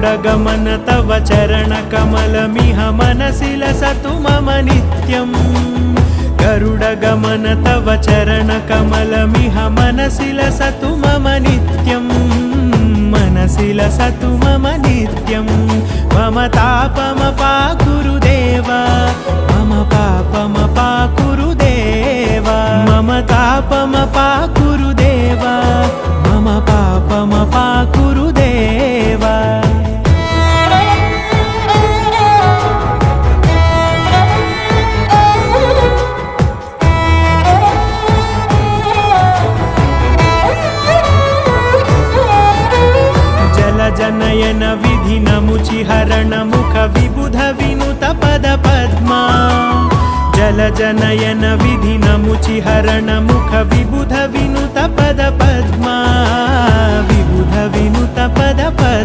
गरुडगमन तव चरणकमलमिह मनसि लसतु मम नित्यम् गरुडगमन तव चरणकमलमिह मनसि लसतु मम नित्यम् मनसि लसतु मम नित्यं मम तापमपाकुरु देव मम पापमपाकुरु देव मम तापमपाकुरु देव मम पापमपाकुरु देव जनयन विधि नमुचिहरण मुख विबुध विनुत पद पद्मा जल जनयन विधि नमुचिहरण मुख विबुध विनुत पद पद्मा विबुध विनुत पद पद्मा